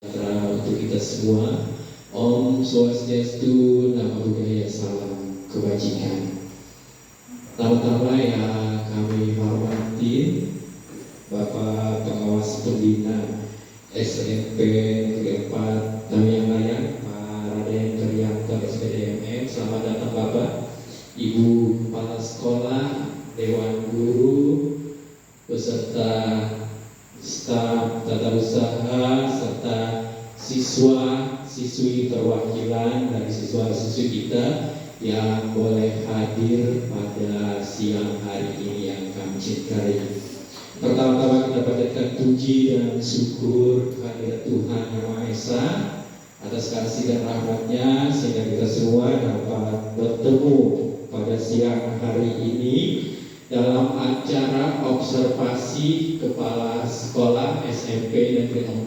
Untuk kita semua, Om Swastiastu, Namo Buddhaya, salam kebajikan. Pertama-tama yang kami hormati Bapak Pengawas Pembina SMP Negeri 4 Tamiang Layang, Pak Raden Trianto SPDMM. Selamat datang Bapak, Ibu Kepala Sekolah, Dewan Guru, beserta staf tata usaha serta siswa-siswi perwakilan dari siswa-siswi kita yang boleh hadir pada siang hari ini yang kami cintai. Pertama-tama kita panjatkan puji dan syukur kehadirat Tuhan Yang Maha Esa atas kasih dan rahmat-Nya sehingga kita semua dapat bertemu pada siang hari ini dalam acara observasi Kepala Sekolah SMP Negeri 4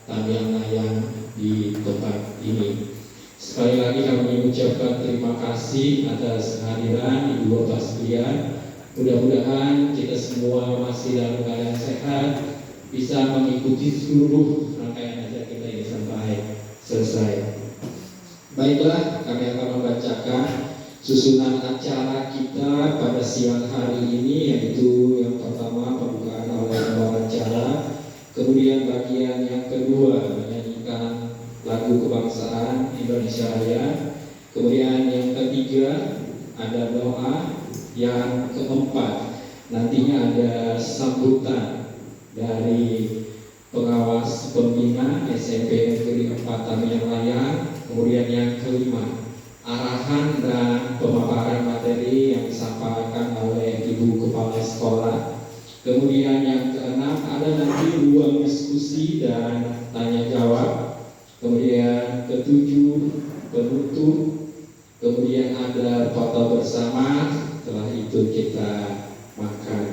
Tamiang Layang di tempat ini. Sekali lagi kami mengucapkan terima kasih atas kehadiran Ibu Bapak sekalian. Mudah-mudahan kita semua masih dalam keadaan sehat, bisa mengikuti seluruh rangkaian acara kita ini sampai selesai. Baiklah, kami akan membacakan susunan acara kita pada siang hari ini, yaitu yang pertama pembukaan oleh pembawa acara, kemudian bagian yang kedua menyanyikan lagu kebangsaan Indonesia Raya, kemudian yang ketiga ada doa, yang keempat nantinya ada sambutan dari pengawas pembina SMP Negeri 4 Tamiang Layang, kemudian yang kelima arahan dan pemaparan materi yang disampaikan oleh Ibu Kepala Sekolah. Kemudian yang keenam ada nanti ruang diskusi dan tanya jawab. Kemudian ketujuh penutup. Kemudian ada foto bersama. Setelah itu kita makan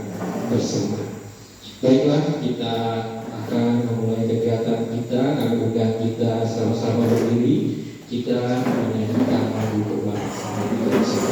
bersama. Baiklah, kita akan memulai kegiatan kita. Kami undang kita sama-sama berdiri. Kita menyanyikan lagu kebangsaan Indonesia.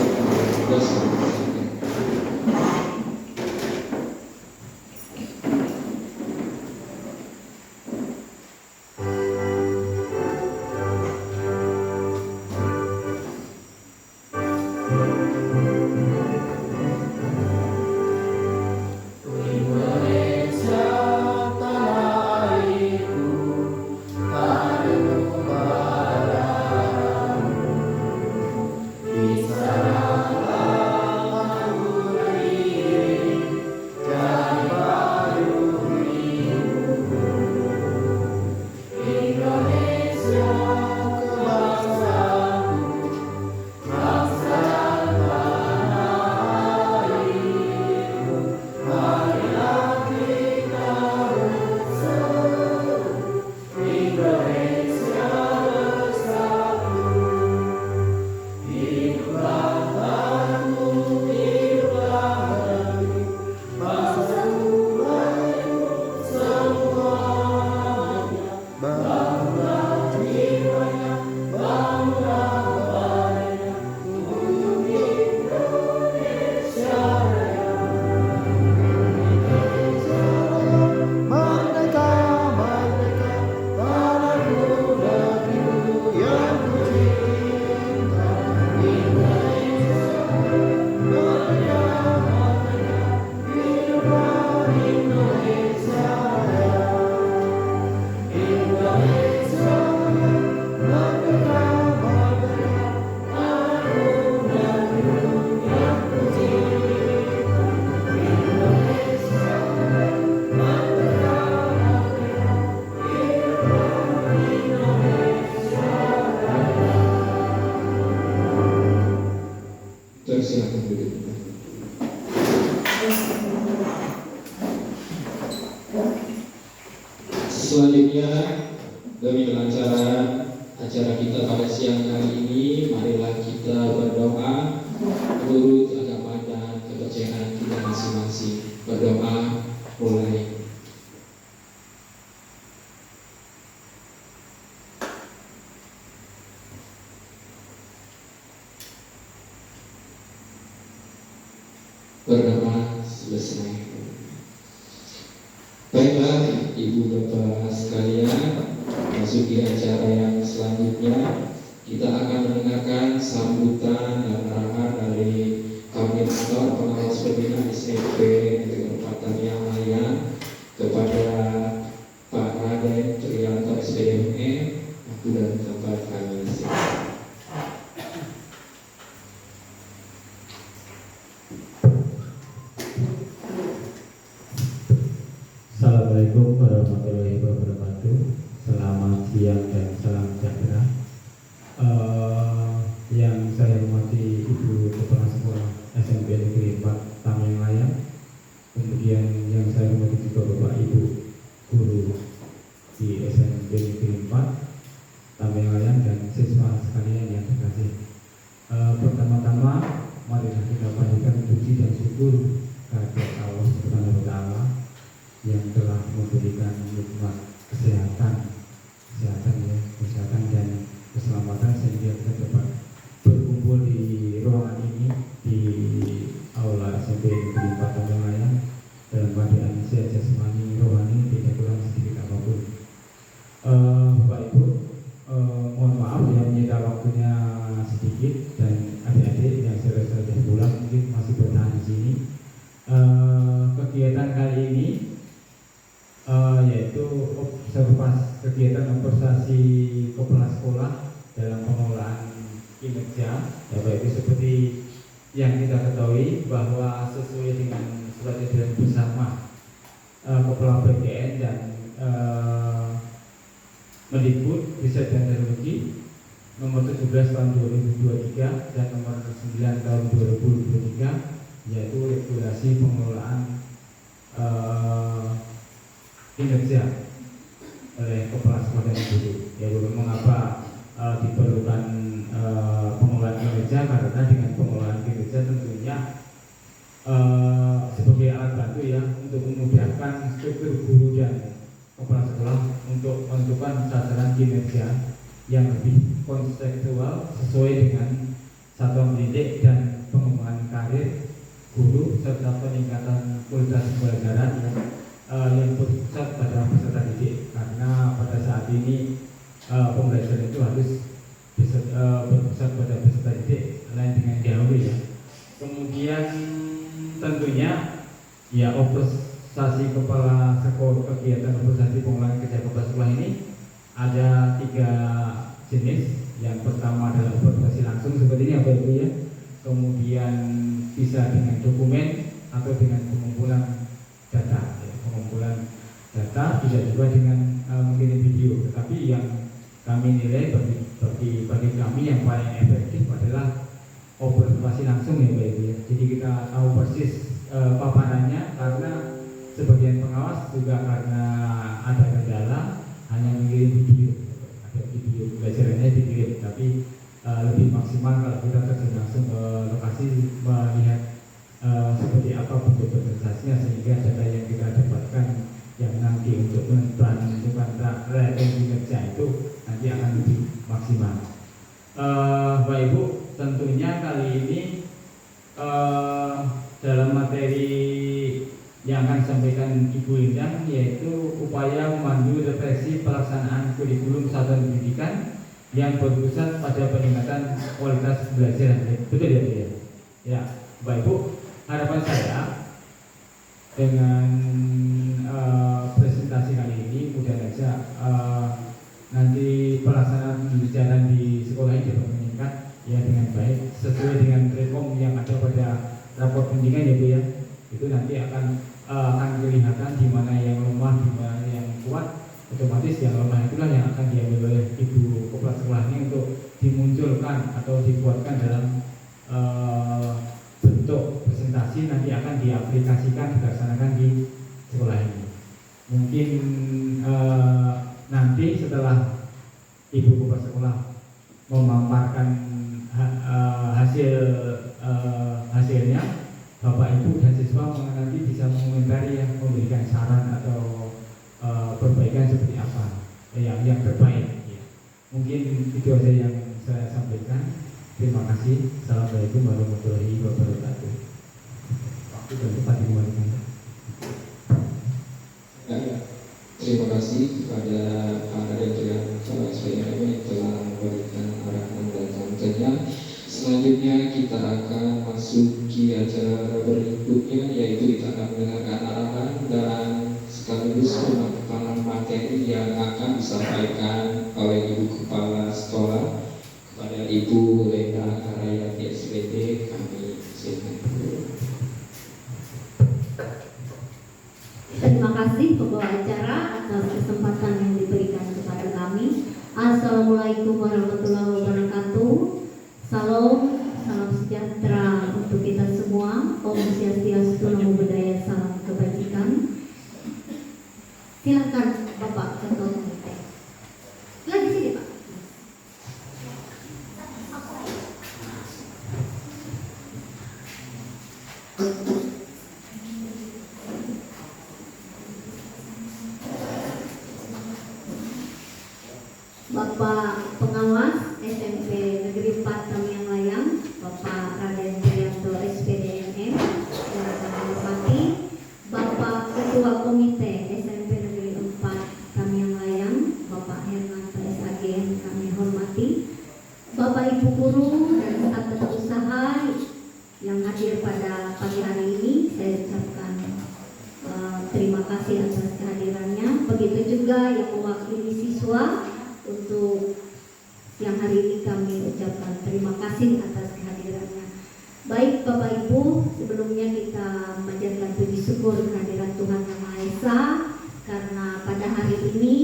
Selanjutnya, demi kelancaran acara kita pada siang hari ini, marilah kita berdoa menurut agama dan kepercayaan kita masing-masing. Berdoa mulai. Berdoa selesai. Baiklah, Ibu Bapak sekalian, memasuki acara yang selanjutnya, kita akan mendengarkan sambutan dan arahan dari Koordinator Pengawas Pembinaan SMP Negeri Kabupaten Yang Layan kepada Pak Raden Trianto SPDME. Aku dan tempat kami silakan. Assalamualaikum warahmatullahi wabarakatuh. Selamat siang dan salam sejahtera. Yang saya hormati Ibu Kepala Sekolah SMP Negeri 4 Tamyang Layan, kemudian yang saya hormati juga Bapak Ibu guru di SMP Negeri 4 Tamyang Layan dan siswa sekalian yang terkasih. Pertama-tama marilah kita panjatkan puji dan syukur kehadirat Allah Subhanahu wa Ta'ala yang telah memberikan nikmat kesehatan dan keselamatan sehingga kita dapat berkumpul di ruangan ini di aula SMP Negeri 4 Tamyang Layan dalam keadaan sehat jasmani rohani tidak kurang sedikit apapun. Bapak Ibu, mohon maaf yang menyita waktunya sedikit dan adik-adik yang sudah pulang mungkin masih bertahan di sini. Kegiatan kali ini yaitu kegiatan observasi kepala sekolah dalam pengelolaan kinerja. Ya Bapak Ibu, seperti yang kita ketahui bahwa sesuai dengan surat edaran bersama Kepala BKN dan Mendikbud Riset dan Teknologi nomor 17 tahun 2023 dan nomor 9 tahun 2023, yaitu regulasi pengelolaan kinerja oleh kepala sekolah dan guru. Yaitu mengapa diperlukan pengelolaan kinerja, karena dengan pengelolaan kinerja tentunya sebagai alat bantu ya untuk memudahkan struktur guru dan kepala sekolah untuk menentukan sasaran kinerja yang lebih konseptual sesuai dengan satuan pendidik dan pengembangan karir guru serta peningkatan kualitas pembelajaran yang berpusat pada peserta didik, karena pada saat ini pembelajaran itu harus berpusat pada peserta didik lain dengan dahulu ya. Kemudian tentunya ya observasi kepala sekolah, kegiatan observasi pengelolaan kerja kepala sekolah ini ada 3 jenis. Yang pertama adalah observasi langsung seperti ini Bapak Ibu ya, kemudian bisa dengan dokumen atau dengan pengumpulan data ya. Pengumpulan data bisa juga dengan mengirim video, tetapi yang kami nilai bagi kami yang paling efektif adalah observasi langsung ya Bapak Ibu ya. Jadi kita tahu persis paparannya, karena sebagian pengawas juga karena ada kendala hanya mengirim video, ada video pembelajarannya dikirim, tapi lebih maksimal kalau kita terjun langsung ke lokasi melihat seperti apa bentuk presentasinya, sehingga data yang kita dapatkan yang nanti untuk menentukan rating kinerja itu nanti akan lebih maksimal. Bapak Ibu, tentunya kali ini dalam materi yang akan disampaikan Ibu Lindang yaitu upaya memandu refleksi pelaksanaan kurikulum satuan pendidikan yang berpusat pada peningkatan kualitas belajar. Betul ya, ya? Ya, Bapak Ibu, harapan saya dengan presentasi kali ini mudah saja nanti pelaksanaan pembelajaran di sekolah ini dapat meningkat ya dengan baik sesuai dengan rekom yang ada pada rapor pendidikan ya Bu ya. Itu nanti akan kelihatan di mana yang lemah, di mana yang kuat. Otomatis yang lemah itulah yang akan diambil oleh Ibu kepala sekolah ini untuk dimunculkan atau dibuatkan dalam bentuk presentasi, nanti akan diaplikasikan, dilaksanakan di sekolah ini. Mungkin nanti setelah Ibu kepala sekolah memaparkan hasilnya, Bapak Ibu dan siswa nanti bisa mengomentari ya, memberikan saran atau perbaikan seperti apa yang terbaik ya. Mungkin itu saja yang saya sampaikan. Terima kasih. Assalamualaikum warahmatullahi wabarakatuh. Waktu dan tempat dimulai. Terima kasih kepada Pak Raden disampaikan oleh Ibu Kepala Sekolah kepada Ibu Lenda Karayati SPD. Kami silakan. Terima kasih pembawa acara atas kesempatan yang diberikan kepada kami. Assalamualaikum warahmatullahi wabarakatuh. Salam sejahtera untuk kita semua. Om Swastiastu, Namo Buddhaya, salam kebajikan. Silakan Bapak Ketua Komite. Lagi sini Pak. Bapak Pengawas SMP Negeri 4 Tamiang Layang, Bapak Raden Priyanto SPD MM, yang kami hormati, Bapak Ketua Komite SMP Negeri 4 Tamiang Layang, Bapak Hermanto SAG yang kami hormati, Bapak Ibu guru dan staf usaha yang hadir pada pagi hari ini, saya ucapkan terima kasih atas kehadirannya. Begitu juga yang mewakili siswa. Untuk siang hari ini kami ucapkan terima kasih atas kehadirannya. Baik Bapak Ibu, sebelumnya kita memanjatkan puji syukur kehadiran Tuhan Yang Maha Esa, karena pada hari ini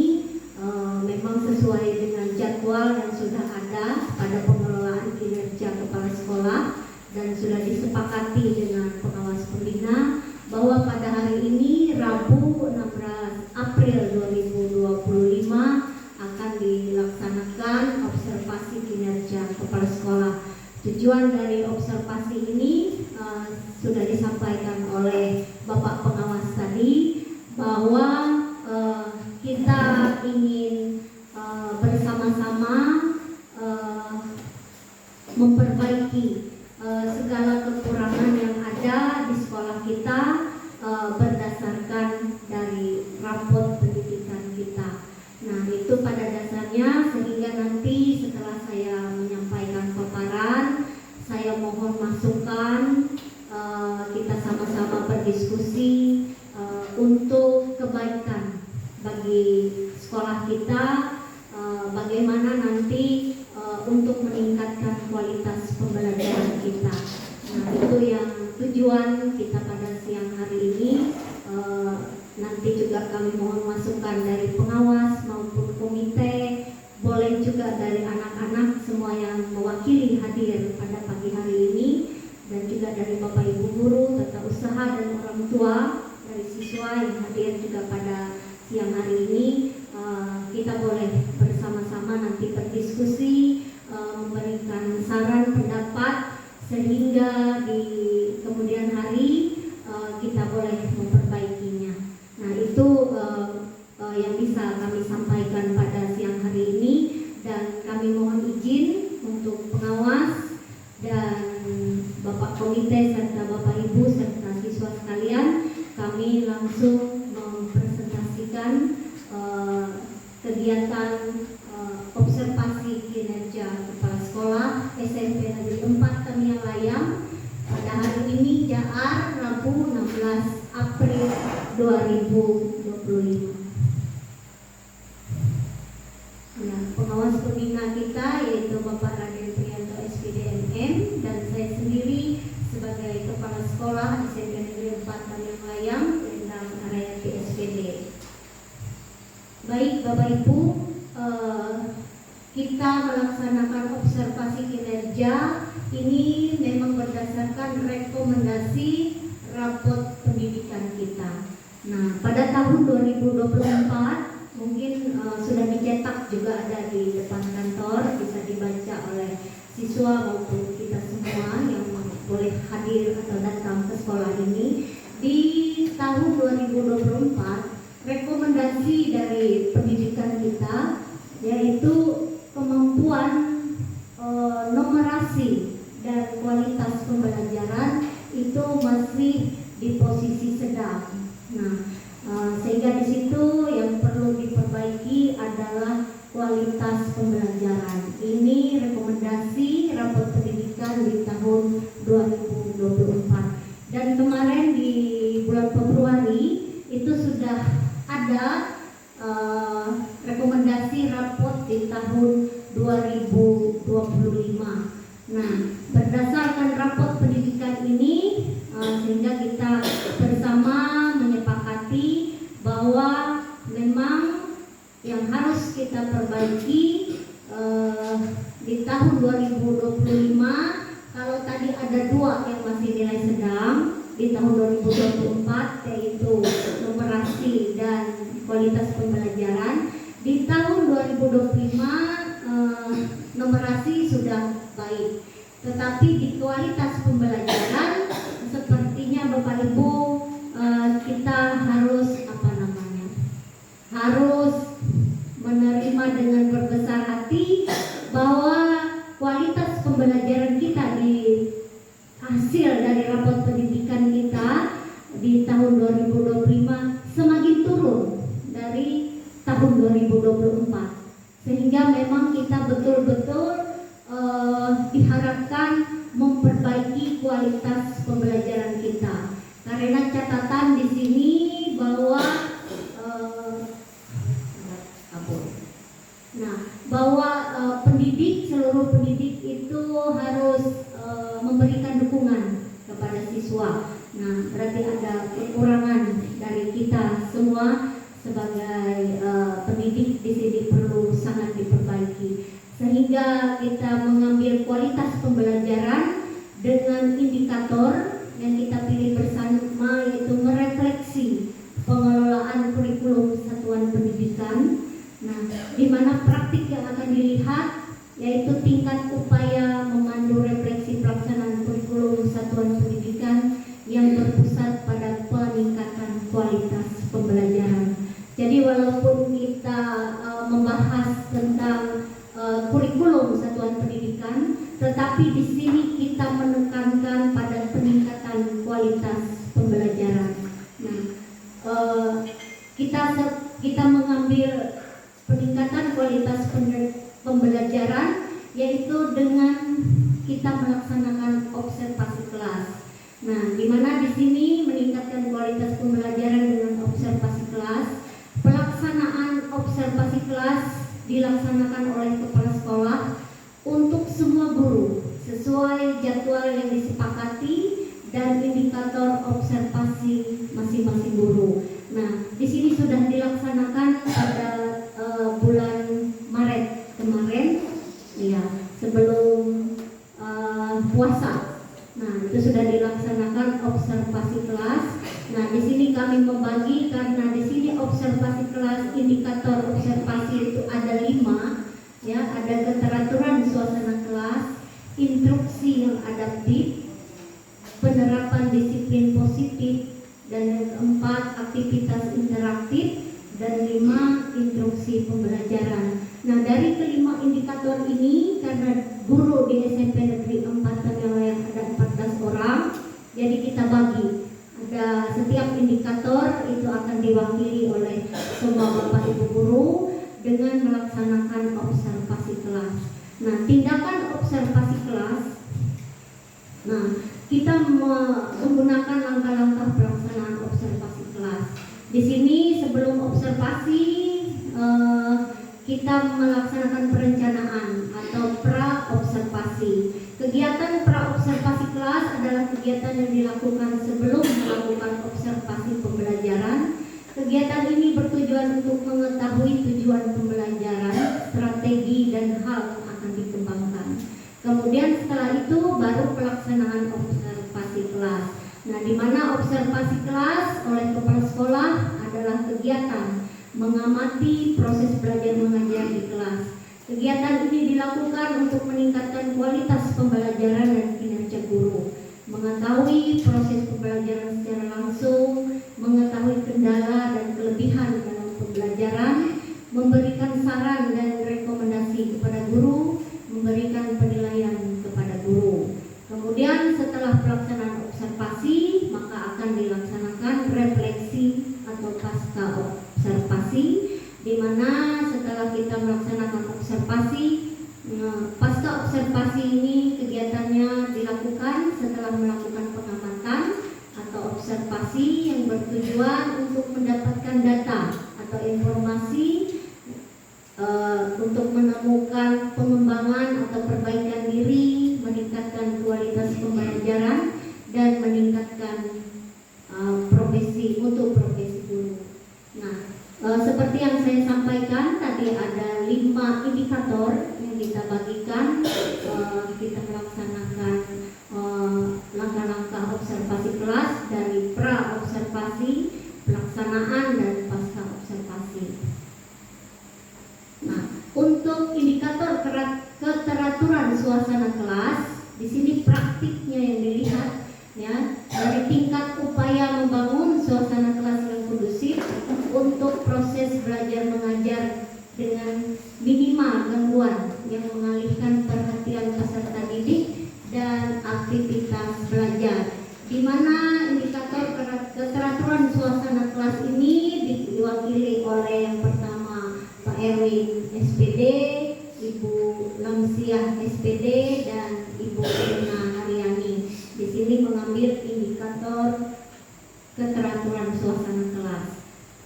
memang sesuai dengan jadwal yang sudah ada pada pengelolaan kinerja kepala sekolah dan sudah disepakati dengan pengawas pembina bahwa pada hari ini Rabu 16 April 2025 akan dilaksanakan observasi kinerja kepala sekolah. Tujuan dari observasi ini sudah disampaikan oleh Bapak Pengawas tadi, bahwa kita ingin bersama-sama memperbaiki segala kekurangan yang ada di sekolah kita berdasarkan dari raport pendidikan kita. Nah, itu pada dasarnya, sehingga nanti setelah saya menyampaikan paparan, saya mohon masukan, kita sama-sama berdiskusi untuk kebaikan bagi sekolah kita, bagaimana nanti untuk meningkatkan kualitas pembelajaran kita. Nah, itu yang tujuan kita pada siang hari ini. Nanti juga kami mohon masukan dari pengawas maupun komite, boleh juga dari anak-anak semua yang mewakili hadir pada pagi hari ini, dan juga dari Bapak Ibu guru, tata usaha dan orang tua dari siswa yang hadir juga pada siang hari ini. Kita boleh bersama-sama nanti berdiskusi, memberikan saran pendapat, sehingga di kemudian hari kita boleh memperbaikinya. Nah, itu yang bisa kami sampaikan pada siang hari ini, dan kami mohon izin untuk pengawas dan Bapak Komite serta Bapak Ibu serta siswa sekalian, kami langsung mempresentasikan kegiatan observasi kinerja kepala sekolah SMP Negeri 4 Tamiang Layang pada hari ini, JAR, Rabu 16 April 2025. Nah, pengawas pembina kita yaitu Bapak Raden Priyanto SPD MM, dan saya sendiri sebagai kepala sekolah SMP Negeri 4 Tamiang Layang, Lenda Karayati SPD. Baik Bapak Ibu, kita melaksanakan observasi kinerja ini memang berdasarkan rekomendasi raport pendidikan kita. Nah, pada tahun 2024 mungkin sudah dicetak juga ada di depan kantor, bisa dibaca oleh siswa maupun kita semua yang boleh hadir atau datang ke sekolah ini. Di tahun 2024 rekomendasi dari pendidikan kita yaitu kemampuan numerasi dan kualitas pembelajaran itu masih di posisi sedang. Nah, sehingga di situ yang perlu diperbaiki adalah kualitas pembelajaran. Ini rekomendasi raport pendidikan di tahun 2024. Dan kemarin di bulan Februari itu sudah ada rekomendasi di tahun 2025. Nah, berdasarkan rapot pendidikan ini, sehingga kita bersama menyepakati bahwa memang yang harus kita perbaiki di tahun 2025, kalau tadi ada 2 yang masih nilai sedang, di tahun 2024 yaitu numerasi dan kualitas pembelajaran. Di tahun 2025 numerasi sudah baik, tetapi di kualitas pembelajaran sepertinya Bapak Ibu kita harus harus menerima dengan berbesar hati bahwa kualitas pembelajaran kita di hasil dari rapot pendidikan kita di tahun 2025 semakin turun dari tahun 2024, sehingga memang kita betul-betul diharapkan memperbaiki kualitas pembelajaran kita. Karena catatan di sini bahwa seluruh pendidik itu harus memberikan dukungan kepada siswa. Nah, berarti ada kekurangan dari kita semua sebagai pendidik di sini perlu sangat diperbaiki, sehingga kita mengambil kualitas pembelajaran dengan indikator yang kita pilih bersama, yaitu merefleksi pengelolaan kurikulum satuan pendidikan. Nah, di mana praktik yang akan dilihat yaitu tingkat upaya memandu refleksi pelaksanaan kurikulum satuan pendidikan yang berpusat pada peningkatan kualitas pembelajaran. Jadi walaupun kita membahas tentang kurikulum satuan pendidikan, tetapi di sini kita menekankan pada peningkatan kualitas pembelajaran. Nah, kita mengambil peningkatan kualitas pembelajaran yaitu dengan kita melaksanakan observasi kelas. Nah, di mana di sini meningkatkan kualitas pembelajaran dengan observasi kelas. Pelaksanaan observasi kelas dilaksanakan oleh kepala sekolah untuk semua guru sesuai jadwal yang disepakati dan indikator observasi masing-masing guru. Nah, di sini sudah dilaksanakan pada bulan Maret kemarin, ya, sebelum puasa. Nah, itu sudah dilaksanakan observasi kelas. Nah, di sini kami membagi karena di sini observasi kelas, indikator observasi itu ada 5, ya, ada keteraturan suasana kelas, instruksi yang adaptif, penerapan disiplin positif, dan yang keempat aktivitas interaktif, dan 5 instruksi pembelajaran. Nah, dari kelima indikator ini, karena guru di SMP Negeri 4 Tanjung ada 14 orang, jadi kita bagi. Ada setiap indikator itu akan diwakili oleh semua Bapak Ibu guru dengan melaksanakan observasi kelas. Nah, tindakan observasi kelas, nah, kita menggunakan langkah-langkah pelaksanaan observasi kelas. Di sini sebelum observasi kita melaksanakan perencanaan atau pra-observasi. Kegiatan pra-observasi kelas adalah kegiatan yang dilakukan sebelum melakukan observasi pembelajaran. Kegiatan ini bertujuan untuk mengetahui tujuan pembelajaran, strategi, dan hal yang akan dikembangkan. Kemudian setelah itu baru pelaksanaan observasi kelas. Nah, di mana observasi kelas oleh kepala sekolah adalah kegiatan mengamati proses belajar mengajar di kelas. Kegiatan ini dilakukan untuk meningkatkan kualitas pembelajaran dan kinerja guru, mengetahui proses pembelajaran secara langsung, mengetahui kendala dan kelebihan dalam pembelajaran, memberikan saran dan rekomendasi kepada guru, memberikan penilaian kepada guru. Kemudian setelah pelaksanaan observasi, maka akan dilaksanakan refleksi atau pasca observasi, di mana setelah kita melaksanakan observasi, pasca observasi ini kegiatannya dilakukan setelah melakukan pengamatan atau observasi yang bertujuan untuk mendapatkan data atau informasi untuk menemukan pengembangan atau perbaikan diri, meningkatkan kualitas pembelajaran, dan meningkatkan profesi guru. Nah, seperti yang saya sampaikan tadi, ada 5 indikator yang kita bagikan. Kita melaksanakan langkah-langkah observasi kelas dari pra observasi, pelaksanaan, dan pasca observasi. Nah, untuk indikator keteraturan suasana kelas, di sini praktiknya yang dilihat, ya, dari tingkat upaya membangun suasana kelas yang kondusif untuk proses belajar mengajar dengan minimal gangguan yang mengalihkan perhatian peserta didik dan aktivitas belajar, di mana indikator keteraturan suasana kelas ini diwakili oleh yang pertama Pak Erwin SPD, Ibu Lamsiah SPD, dan Ibu Rina Haryani. Di sini mengambil indikator keteraturan suasana kelas.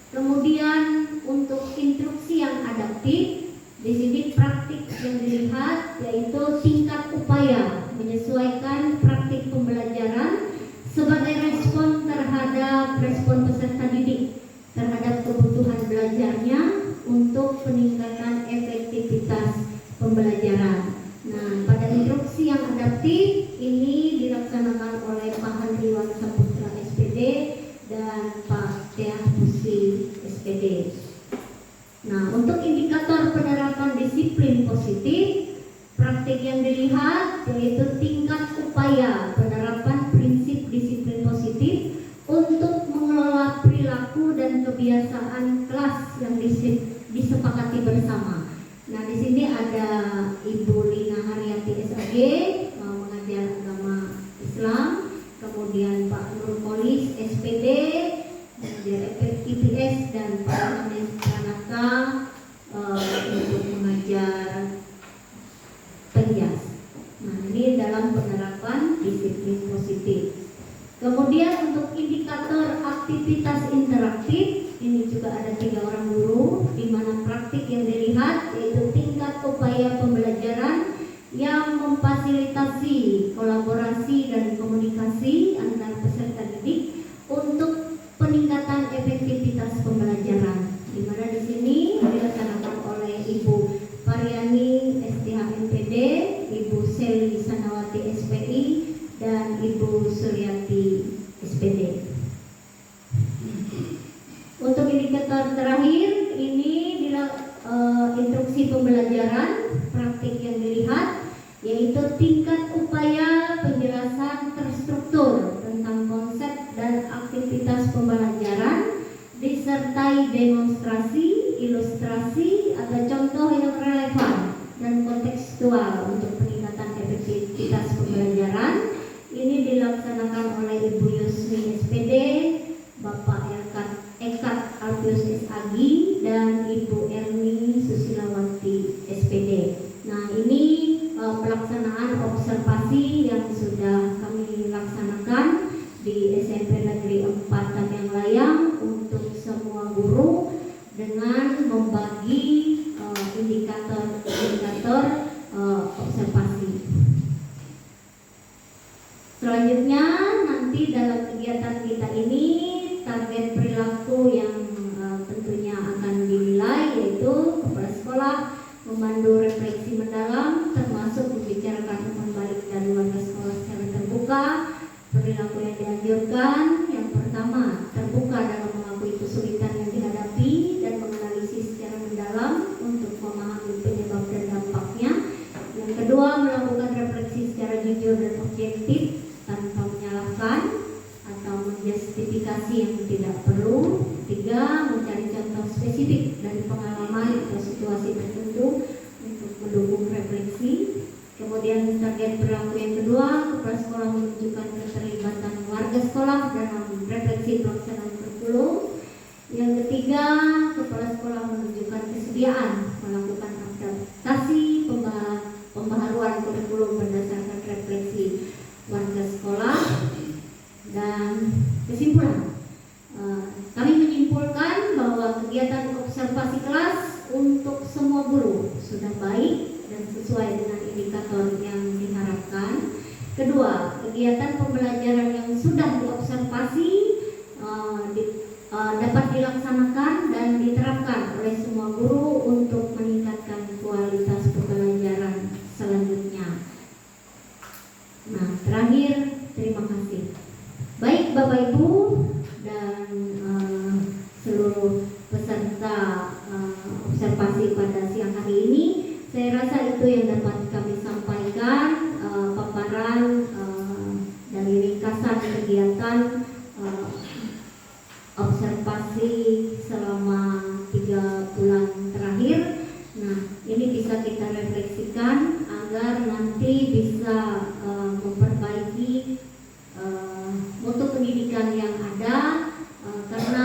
Kemudian untuk instruksi yang adaptif, di sini praktik yang dilihat yaitu tingkat upaya menyesuaikan praktik pembelajaran sebagai respon terhadap respon peserta didik terhadap kebutuhan belajarnya untuk peningkatan efektivitas pembelajaran. Nah, pada instruksi yang adaptif ini dilaksanakan oleh Pak Handriwan Saputra SPD dan Pak Teah Musi SPD. Nah, untuk indikator penerapan disiplin positif, praktik yang dilihat yaitu tingkat upaya penerapan prinsip disiplin positif untuk mengelola perilaku dan kebiasaan kelas yang disepakati bersama. Nah, di sini ada Ibu Lina Haryati SAG, mengajar agama Islam, kemudian Pak Nur Polis SPD, mengajar IPS, dan Pak Anes Pranata untuk mengajar penjas. Nah, ini dalam penerapan disiplin positif. Kemudian untuk indikator aktivitas interaktif, ini juga ada 3 orang guru, di mana praktik yang dilihat yaitu tingkat upaya pembelajaran yang memfasilitasi kolaborasi dan komunikasi antar peserta didik untuk peningkatan efektivitas pembelajaran, di mana di sini dilaksanakan oleh Ibu Paryani STHMPD, Ibu Seli Sanawati SPI, dan Ibu Suryati SPD. Untuk indikator terakhir ini instruksi pembelajaran, praktik yang dilihat yaitu tingkat upaya penjelasan terstruktur tentang konsep dan aktivitas pembelajaran disertai demonstrasi, ilustrasi, atau contoh yang relevan dan kontekstual untuk peningkatan efektivitas pembelajaran. Ini dilaksanakan oleh Ibu Yusmi SPD, Bapak Ekat Alpius SAGI, dan Ibu Erni Susilawati SPD. Nah, ini pelaksanaan observasi yang sudah kami laksanakan di SMP Negeri 4 Tamyang Layang untuk semua guru dengan membagi indikator observasi. Selanjutnya nanti dalam kegiatan kita ini target perilaku yang tentunya akan dinilai yaitu kepala sekolah memandu refleksi mendalam, termasuk membicarakan umpan balik dari warga sekolah secara terbuka. Perilaku yang dianjurkan, yang pertama, terbuka dalam mengakui kesulitan yang dihadapi dan menganalisis secara mendalam untuk memahami penyebab dan dampaknya. Yang kedua, melakukan refleksi secara jujur dan objektif tanpa menyalahkan atau menjustifikasi yang tidak perlu. Tiga, mencari contoh spesifik dari pengalaman atau situasi tertentu untuk mendukung refleksi. Kemudian target perilaku yang kedua, kepala sekolah menunjukkan keterlibatan warga sekolah dalam refleksi pelaksanaan kurikulum. Yang ketiga, kepala sekolah menunjukkan kesediaan melakukan adaptasi pembaharuan kurikulum berdasarkan refleksi warga sekolah. Dan kesimpulan, kami menyimpulkan bahwa kegiatan observasi kelas untuk semua guru sudah baik dan sesuai dengan indikator yang diharapkan. Kedua, kegiatan pembelajaran yang sudah diobservasi dapat dilaksanakan dan diterapkan oleh semua guru untuk meningkatkan kualitas pembelajaran selanjutnya. Nah, terakhir, terima kasih. Baik Bapak Ibu dan seluruh peserta observasi pada siang hari ini, saya rasa itu yang dapat kami sampaikan, paparan dari ringkasan kegiatan observasi selama 3 bulan terakhir. Nah, ini bisa kita refleksikan agar nanti bisa memperbaiki mutu pendidikan yang ada, karena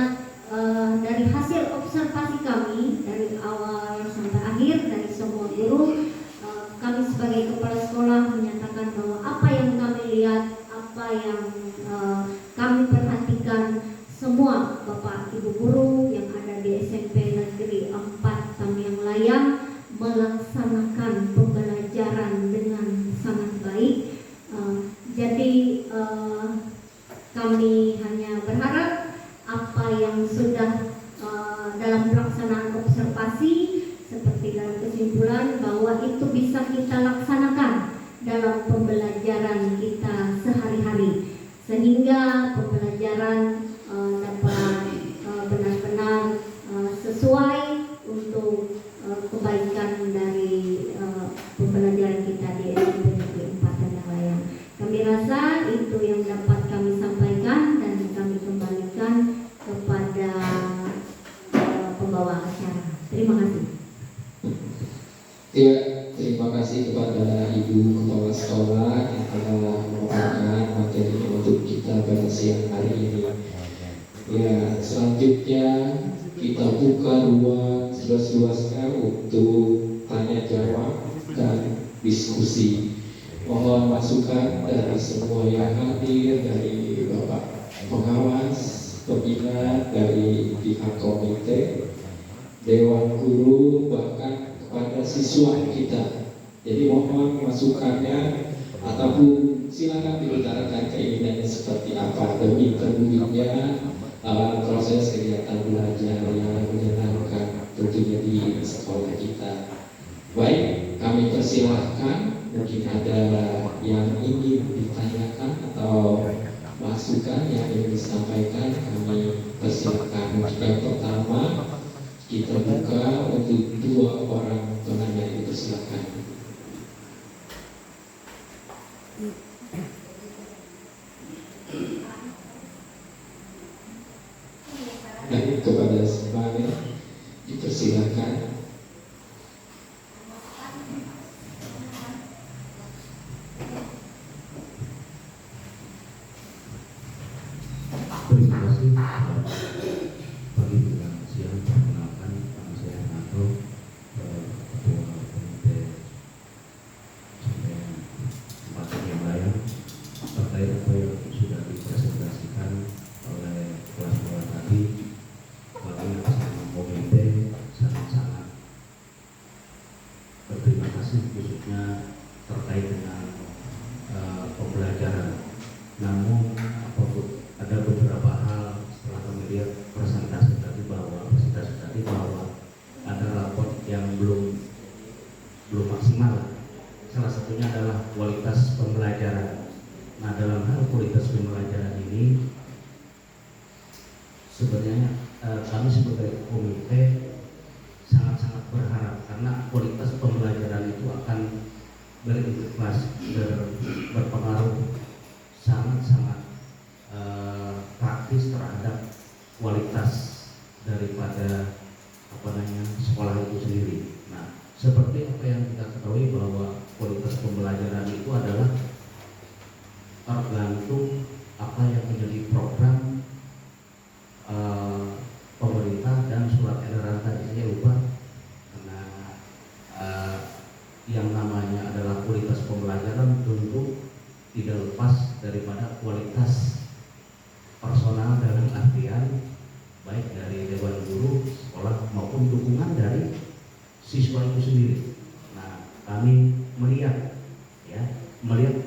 dari hasil observasi kami dari awal sampai akhir dari semua guru, kami sebagai kepala sekolah menyatakan bahwa apa yang kami lihat, apa yang kami perhatikan, semua Bapak Ibu guru yang ada di SMP Negeri 4 Tamiang Layang melaksanakan pembelajaran dengan sangat baik. Jadi kami hanya berharap apa yang sudah dalam pelaksanaan observasi seperti dalam kesimpulan bahwa itu bisa kita laksanakan dalam pembelajaran kita sehari-hari, sehingga pembelajaran dapat benar-benar sesuai untuk kebaikan dari pembelajaran kita di SMP Negeri 4 Tamiang Layang. Kami rasa itu yang dapat kami sampaikan dan kami kembalikan kepada pembawa acara. Terima kasih. Ya, terima kasih kepada Ibu Kepala Sekolah yang telah memaparkan materi untuk kita pada siang hari ini. Ya, selanjutnya kita buka ruang seluas-luasnya untuk tanya jawab dan diskusi. Mohon masukan dari semua yang hadir, dari Bapak pengawas, pembina, dari pihak komite, dewan guru, bahkan kepada siswa kita. Jadi mohon masukannya, ataupun silakan diutarakan keinginannya seperti apa demi terwujudnya proses kegiatan belajar yang menyenangkan tentunya di sekolah kita. Baik, kami persilahkan, mungkin ada yang ingin ditanyakan atau masukan yang ingin disampaikan, kami persilahkan. Yang pertama, kita buka untuk 2 orang penanya itu, silakan. Dan kepada semuanya dipersilakan. Terima kasih. Pagi dan siang, perkenalkan nama saya Nato, Ketua Komite Sampai 4 Tamiang Layang. Terkait apa yang sudah dipresentasikan oleh kelas-kelas tadi, kami bersama komite sangat-sangat berterima kasih, khususnya terkait dengan pembelajaran. Namun ada beberapa hal setelah kami lihat presentasi tadi bahwa ada rapor yang belum maksimal. Salah satunya adalah kualitas pembelajaran. Nah, dalam hal kualitas pembelajaran ini sebenarnya kami sebagai komite sangat-sangat berharap, karena kualitas pembelajaran itu akan berpengaruh sangat-sangat praktis terhadap kualitas daripada sekolah itu sendiri. Nah, seperti apa yang kita ketahui bahwa kualitas pembelajaran itu adalah tergantung apa yang menjadi program pemerintah dan surat edaran tadi. Saya lupa, karena yang namanya adalah kualitas pembelajaran tentu tidak lepas daripada kualitas personal dalam artian baik dari dewan guru sekolah maupun dukungan dari siswa itu sendiri. Nah, kami melihat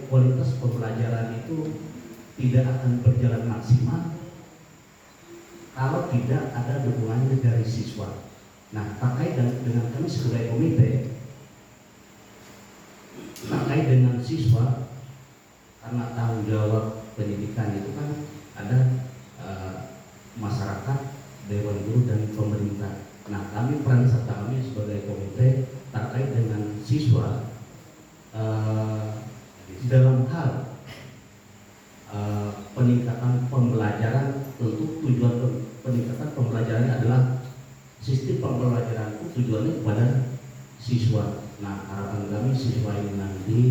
kualitas pembelajaran itu tidak akan berjalan maksimal kalau tidak ada dukungan dari siswa. Nah, terkait dengan kami sebagai komite, terkait dengan siswa, karena tanggung jawab pendidikan itu kan ada masyarakat, dewan guru dan pemerintah. Nah, kami peran serta kami sebagai komite terkait dengan siswa dalam hal peningkatan pembelajaran. Tentu tujuan peningkatan pembelajaran adalah sistem pembelajaran itu tujuannya kepada siswa. Nah, harapan kami siswa ini nanti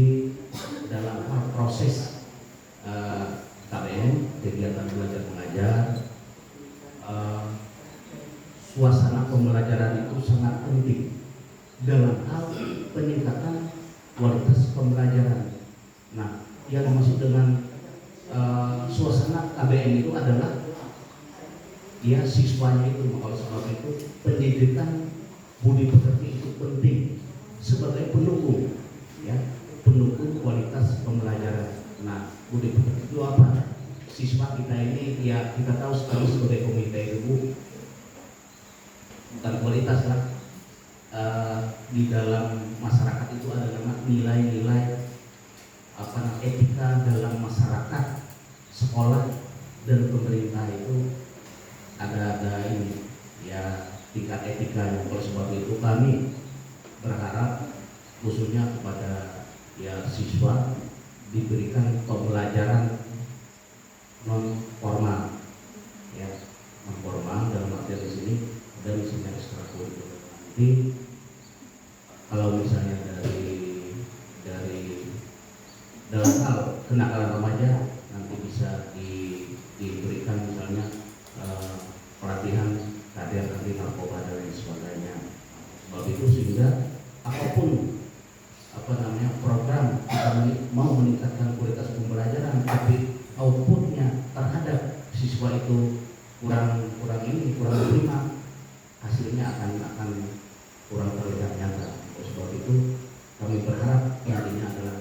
dalam hal proses KBM, kegiatan belajar mengajar, suasana pembelajaran itu sangat penting dalam hal peningkatan kualitas pembelajaran. Nah, yang maksud dengan suasana KBM itu adalah siswanya itu. Oleh sebab itu pendidikan budi pekerti itu penting sebagai pendukung pendukung kualitas pembelajaran. Nah, budi pekerti itu apa? Siswa kita ini kita tahu sekali sebagai komite itu bukan kualitas lah. Di dalam masyarakat itu ada nilai-nilai etika dalam masyarakat, sekolah dan pemerintah itu ada ini tingkat etikanya. Oleh sebab itu kami berharap khususnya kepada siswa diberikan pembelajaran non formal dalam artian di sini dan misalnya ekstrakurikuler. Nanti kalau misalnya dari dalam hal kenakalan remaja nanti bisa diberikan misalnya pelatihan kader anti narkoba dan lain sebagainya. Sebab itu sehingga apapun program kita mau meningkatkan kualitas pembelajaran, tapi outputnya terhadap siswa itu kurang diterima, hasilnya akan kurang terlihat nyata. Sebab itu kami berharap intinya adalah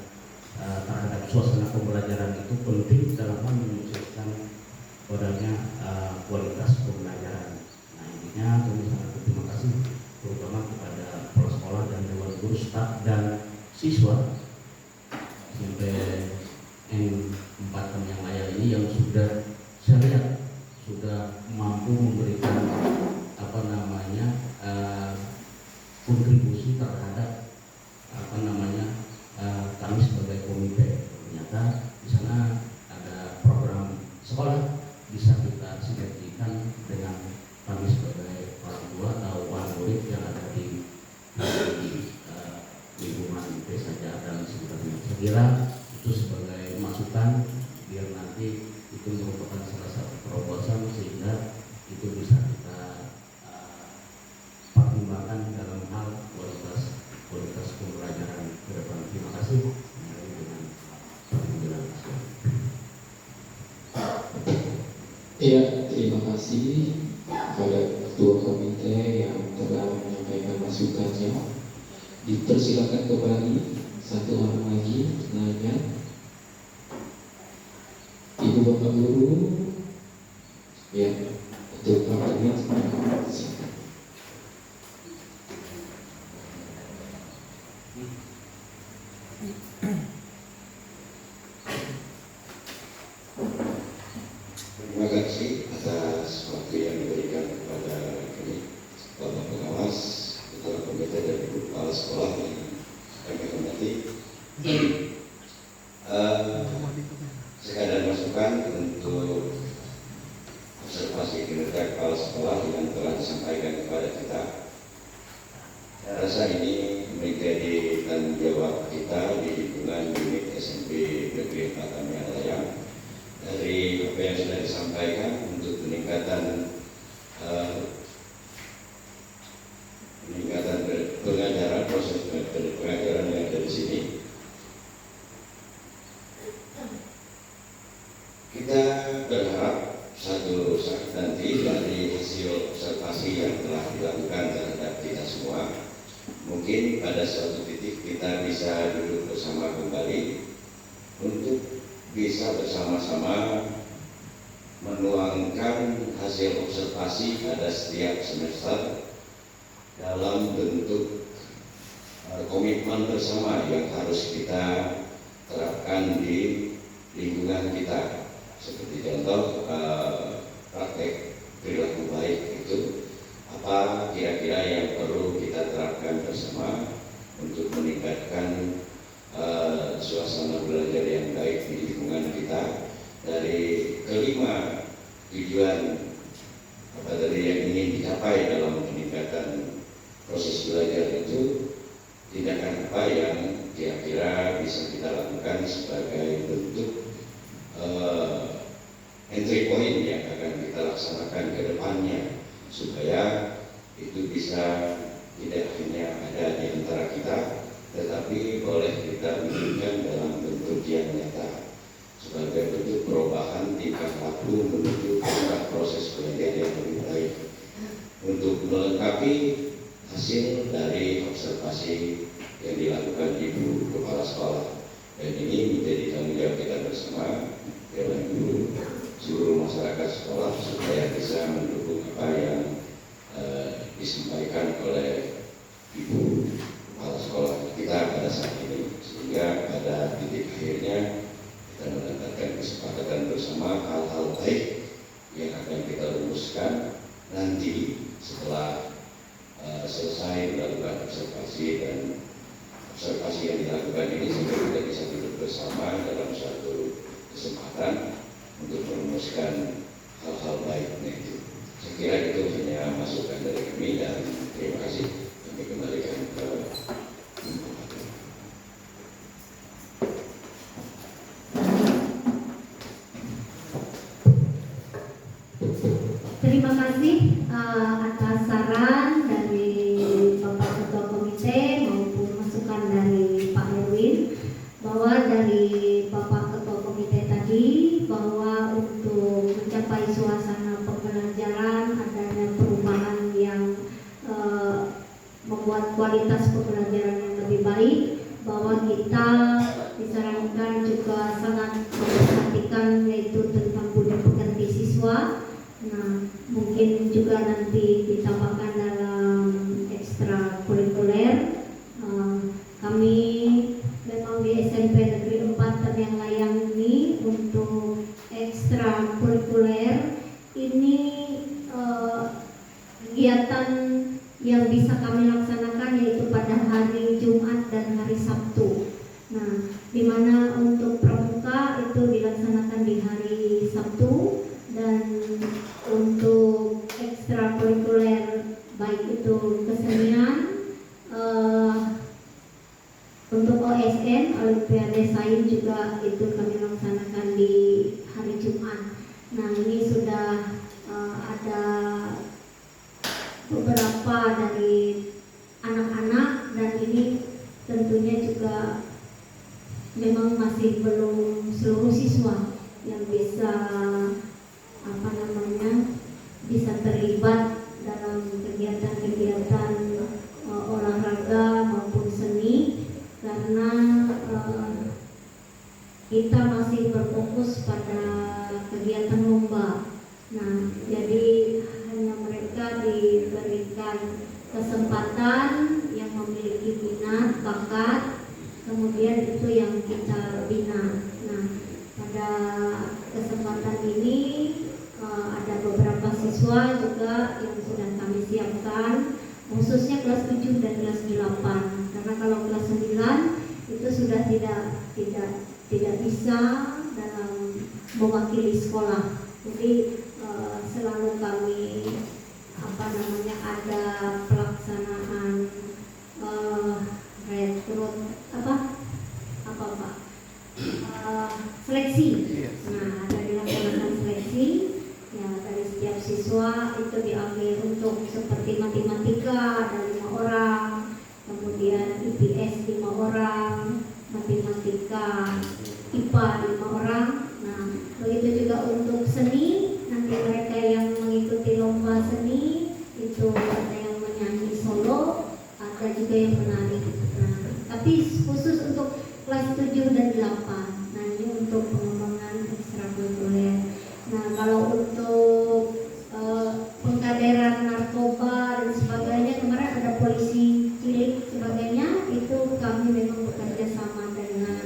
terhadap suasana pembelajaran itu penting dalam hal menyukseskan adanya kualitas pembelajaran. Nah, intinya kami sangat berterima kasih terutama kepada kepala sekolah dan dewan guru, staf dan siswa sampai N4 yang layak ini yang sudah saya lihat sudah mampu memberikan kontribusi terhadap kami sebagai komite. Ternyata di sana ada program sekolah bisa kita sinergikan dengan kami sebagai orang tua atau orang murid yang ada di lingkungan desa dan sekitarnya. Saya kira itu sebagai masukan biar nanti itu merupakan salah satu terobosan sehingga itu bisa kita pertimbangkan dalam hal kualitas pembelajaran ke depan. Terima kasih. Ya, terima kasih kepada ketua komite yang telah menyampaikan masukannya. Dipersilakan kembali satu orang lagi nanya. Ibu bapak guru, ya, untuk pertanyaan. Terima kasih atas waktu yang diberikan kepada kami, Bapak Pengawas, Ketua Komite dan Ibu Kepala Sekolah yang kami hormati. Sekadar masukan untuk observasi kinerja kepala sekolah yang telah disampaikan kepada kita. Saya rasa ini menjadi tanggung jawab kita di lingkungan unit SMP Negeri 4 Tamiang Layang. Dari apa yang sudah disampaikan untuk peningkatan pengajaran, proses pengajaran yang ada di sini, kita berharap satu saat nanti dari hasil observasi yang telah dilakukan terhadap kita semua satu titik kita bisa duduk bersama kembali untuk bisa bersama-sama menuangkan hasil observasi pada setiap semester dalam bentuk komitmen bersama yang harus kita terapkan di lingkungan kita. Seperti contoh praktek perilaku baik itu apa kira-kira yang perlu kita terapkan bersama untuk meningkatkan suasana belajar yang baik di lingkungan kita. Dari kelima tujuan apa tadi yang ingin dicapai dalam peningkatan proses belajar itu, tindakan apa yang kira-kira bisa kita lakukan sebagai bentuk entry point yang akan kita laksanakan ke depannya supaya itu bisa tidak hanya ada di antara kita, tetapi boleh kita wujudkan dalam bentuk yang nyata sebagai bentuk perubahan tingkah laku menuju ke proses belajar yang lebih baik untuk melengkapi hasil dari observasi yang dilakukan Ibu Kepala Sekolah. Dan ini menjadi tanggung jawab kita bersama Dewan Guru, seluruh masyarakat sekolah supaya bisa mendukung apa yang disampaikan oleh Ibu Kepala Sekolah kita pada saat ini, sehingga pada titik akhirnya kita mendapatkan kesepakatan bersama hal-hal baik yang akan kita rumuskan nanti setelah selesai melakukan observasi dan observasi yang dilakukan ini, sehingga kita bisa duduk bersama dalam suatu kesempatan untuk merumuskan hal-hal baiknya itu. Saya kira itu hanya masukan dari kami dan terima kasih. Kami kembalikan ke Terima kasih atas saran dari Bapak Ketua Komite maupun masukan dari Pak Erwin, bahwa dari Bapak Ketua Komite tadi bahwa untuk mencapai suasana pembelajaran adanya perubahan yang membuat kualitas pembelajaran yang lebih baik, bahwa kita disarankan juga sangat memperhatikan yaitu tentang budi pekerti siswa. Nah, mungkin juga nanti ditambahkan dalam ekstrakurikuler. Kami memang di SMP Negeri 4 Terngiang Layang ini untuk ekstrakurikuler ini kegiatan yang bisa kami laksanakan yaitu pada hari Jumat dan hari Sabtu. Nah, di mana untuk pramuka itu dilaksanakan di hari Sabtu, dan untuk ekstrakurikuler baik itu kesenian, untuk OSN Olimpiade Sains juga itu kami laksanakan di hari Jumat. Nah, ini sudah ada beberapa dari anak-anak, dan ini tentunya juga memang masih belum seluruh siswa yang bisa bisa terlibat dalam kegiatan-kegiatan olahraga maupun seni, karena kita masih berfokus pada kegiatan lomba. Nah, jadi hanya mereka diberikan kesempatan yang memiliki minat, bakat, kemudian itu yang kita bina. Nah, pada kesempatan ini ada beberapa siswa juga yang sudah kami siapkan, khususnya kelas 7 dan kelas 8. Karena kalau kelas 9 itu sudah tidak bisa dalam mewakili sekolah. Jadi selalu kami ada pelaksanaan rekrut seleksi. Nah, ada dilaksanakan seleksi ya, dari setiap siswa itu diambil untuk seperti matematika ada 5 orang, kemudian IPS 5 orang, matematika IPA 5 orang. Nah, begitu juga untuk seni, nanti mereka yang mengikuti lomba seni itu ada yang menyanyi solo, ada juga yang menari. Nah, tapi khusus untuk kelas 7 dan 8. Nah, ini untuk pengembangan ekstrakurikuler. Nah, kalau untuk pengkaderan narkoba dan sebagainya, kemarin ada polisi cilik sebagainya, itu kami memang bekerja sama dengan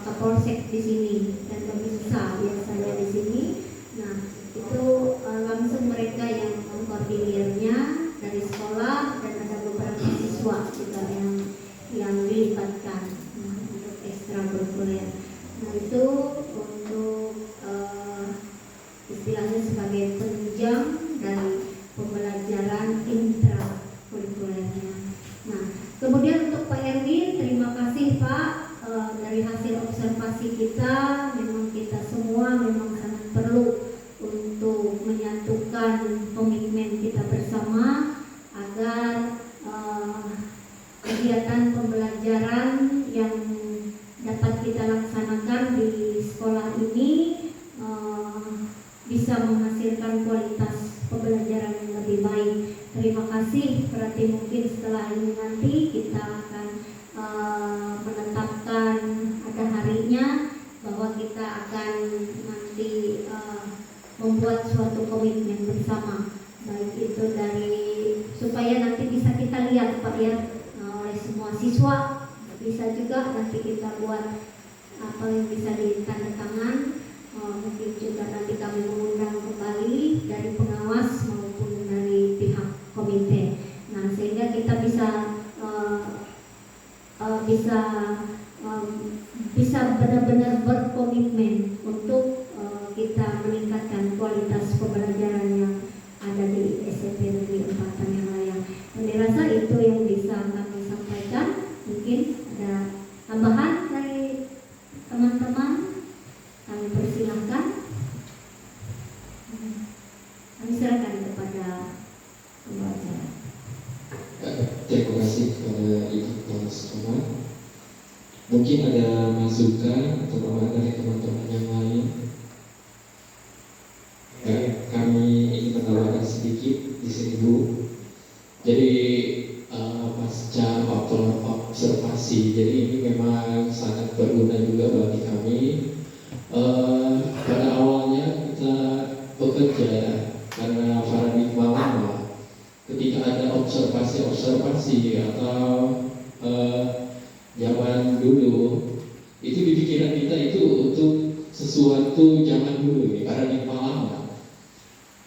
Kapolsek di sini dan Babinsa biasanya di sini. Nah, itu langsung mereka yang mengkoordinirnya dari sekolah, dan ada beberapa siswa juga yang dilibatkan untuk ekstrakurikuler. Nah, itu untuk istilahnya sebagai penunjang dari pembelajaran intrakurikulernya. Nah, kemudian untuk Pak Erwin, terima kasih Pak. Dari hasil observasi kita, memang kita semua memang sangat perlu untuk menyatukan komitmen kita bersama agar kegiatan pembelajaran yang dapat kita laksanakan di sekolah ini bisa menghasilkan kualitas pembelajaran yang lebih baik. Terima kasih. Berarti mungkin setelah ini nanti kita akan menetapkan ada harinya bahwa kita akan nanti membuat suatu komitmen bersama, baik itu dari supaya nanti bisa kita lihat Pak ya, oleh semua siswa, bisa juga nanti kita buat apa yang bisa ditandatangan. Mungkin juga nanti kami mengundang kembali dari pengawas maupun dari pihak komite. Nah, sehingga kita bisa benar-benar berkomitmen untuk kita meningkatkan kualitas pembelajaran yang ada di SMP Negeri 4 Tanjung. Dan dirasa itu yang bisa kami sampaikan. Mungkin ada tambahan dari teman-teman, kami persilahkan. Kami silakan kepada pembaca. Terima kasih kepada Ibu Kepala Sekolah. Mungkin ada masukan atau tambahan dari teman-teman yang lain. Kami ingin menawarkan sedikit di sini Bu. Jadi pasca observasi, jadi ini memang sangat berguna juga bagi kami. Pada awalnya kita bekerja karena paradigma lama. Ketika ada observasi atau zaman dulu, itu di pikiran kita itu untuk sesuatu zaman dulu, paradigma lama,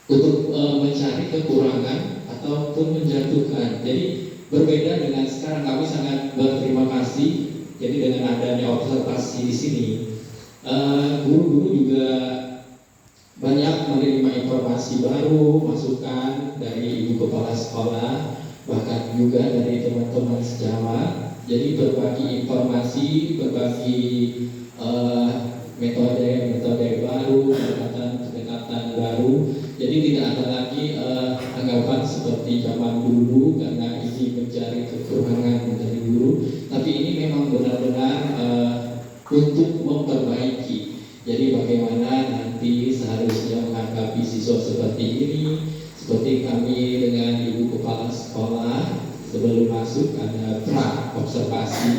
untuk mencari kekurangan ataupun menjatuhkan. Jadi berbeda dengan sekarang. Kami sangat berterima kasih. Jadi dengan adanya observasi di sini, guru-guru juga banyak menerima informasi baru, masukan dari Ibu Kepala Sekolah, bahkan juga dari teman-teman sejawat. Jadi berbagi informasi, berbagi metode baru, pendekatan baru. Jadi tidak ada lagi anggapan seperti zaman dulu karena ini mencari kekurangan dari guru, tapi ini memang benar-benar untuk memperbaiki. Jadi bagaimana nanti seharusnya menghadapi siswa seperti ini, seperti kami dengan Ibu Kepala Sekolah sebelum masuk ada pra-observasi,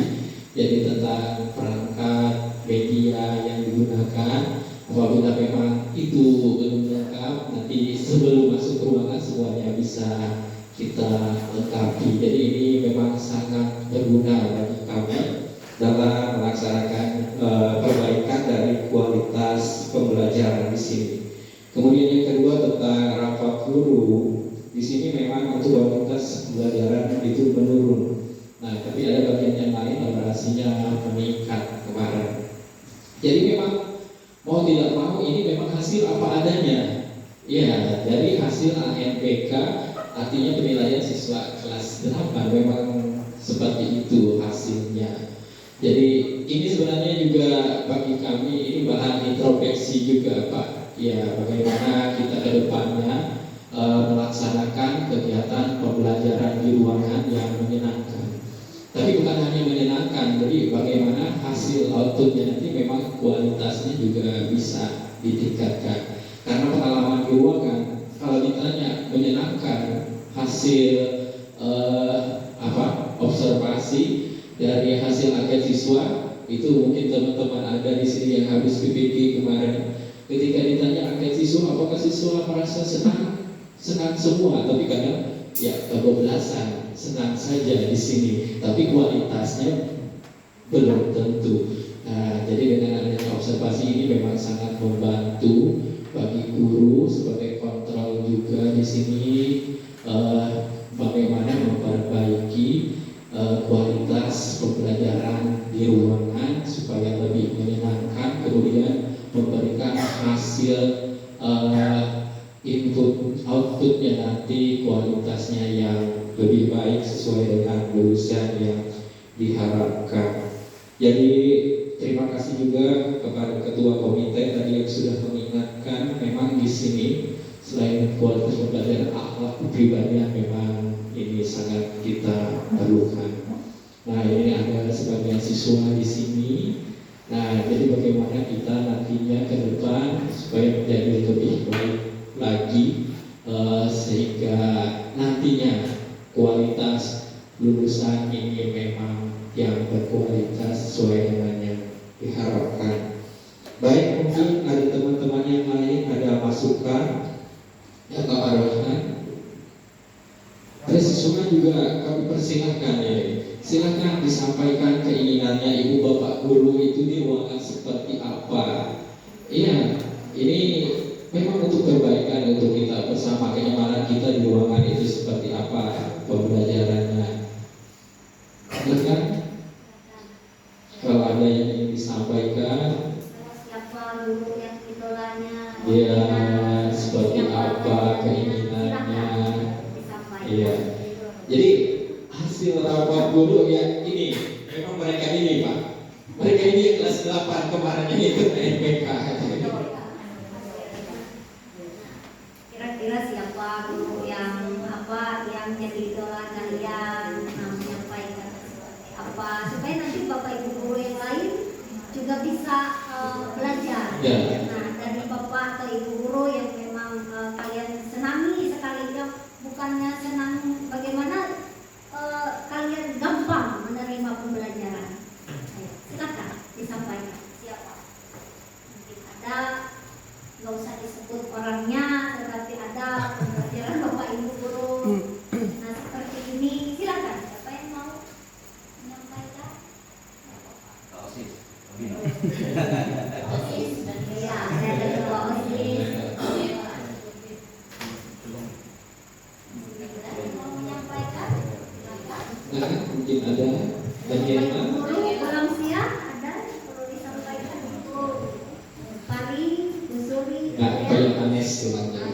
jadi tentang perangkat media yang digunakan. Apabila memang itu belum lengkap, nanti sebelum masuk ke ruangan semuanya bisa kita lengkapi. Jadi ini memang sangat berguna bagi kami dalam melaksanakan perbaikan dari kualitas pembelajaran di sini. Kemudian yang kedua tentang rapat guru, di sini memang untuk kualitas pembelajaran itu menurun. Nah, tapi ada bagian yang lain operasinya meningkat kemarin. Jadi memang mau tidak mau ini memang hasil apa adanya. Ya, dari hasil ANPK, artinya penilaian siswa kelas 8 memang seperti itu hasilnya. Jadi ini sebenarnya juga bagi kami ini bahan introspeksi juga Pak. Ya, bagaimana kita ke depannya melaksanakan kegiatan pembelajaran di ruangan yang menyenangkan. Tapi bukan hanya menyenangkan, jadi bagaimana hasil outputnya nanti memang kualitasnya juga bisa ditingkatkan. Karena pengalaman di ruangan, kalau ditanya menyenangkan hasil observasi, dari hasil angket siswa. Itu mungkin teman-teman ada di sini yang habis PPP kemarin. Ketika ditanya angket siswa, apakah siswa merasa senang? Senang semua, tapi kadang ya kebablasan, senang saja di sini, tapi kualitasnya belum tentu. Nah, jadi dengan adanya observasi ini memang sangat membantu bagi guru sebagai kontrol juga di sini bagaimana memperbaiki kualitas pembelajaran di ruangan supaya lebih menyenangkan, kemudian memberikan hasil input outputnya nanti kualitasnya yang lebih baik sesuai dengan lulusan yang diharapkan. Jadi terima kasih juga kepada ketua komite tadi yang sudah mengingatkan memang di sini selain kualitas pembelajaran, akhlak kepribadian memang ini sangat kita perlukan. Nah, ini ada sebagian siswa di sini. Nah, jadi bagaimana kita nantinya ke depan supaya menjadi lebih baik lagi sehingga nantinya kualitas lulusan ini memang yang berkualitas sesuai dengan yang diharapkan. Baik, mungkin ada teman-teman yang lain ada masukan atau arahan. Ada siswa juga kami persilahkan ya. Silakan disampaikan keinginannya ibu bapak guru itu di ruangan seperti apa. Iya, ini memang untuk perbaikan untuk kita bersama, kenyamanan kita di ruangan itu seperti apa pembelajarannya. Silakan kalau ada yang ingin disampaikan. Siapa guru yang idolanya? Ya, seperti apa keinginannya. Iya. Jadi hasil rapat guru ya ini memang mereka ini Pak. Mereka ini kelas 8 kemarin ini ikut MPK. Kira-kira siapa guru yang yang jadi idola kalian, menyampaikan seperti apa supaya nanti bapak ibu guru yang lain juga bisa belajar. Ya. Nah, dari bapak atau ibu guru yang memang kalian senangi sekali, bukannya senang bagaimana kalian gampang menerima pembelajaran. Ayo, silakan disampaikan siapa. Mungkin ada, nggak usah disebut orangnya, tetapi ada pembelajaran bapak ibu guru. Nah, seperti ini, silakan. Siapa yang mau menyampaikan? OSIS. OSIS, ya, ada ketua OSIS. Mau menyampaikan? Nah, mungkin ada bagian Guru pulang siang ada perlu disampaikan Bu Pari, Bu Suri. nggak kayak Anes tulangnya.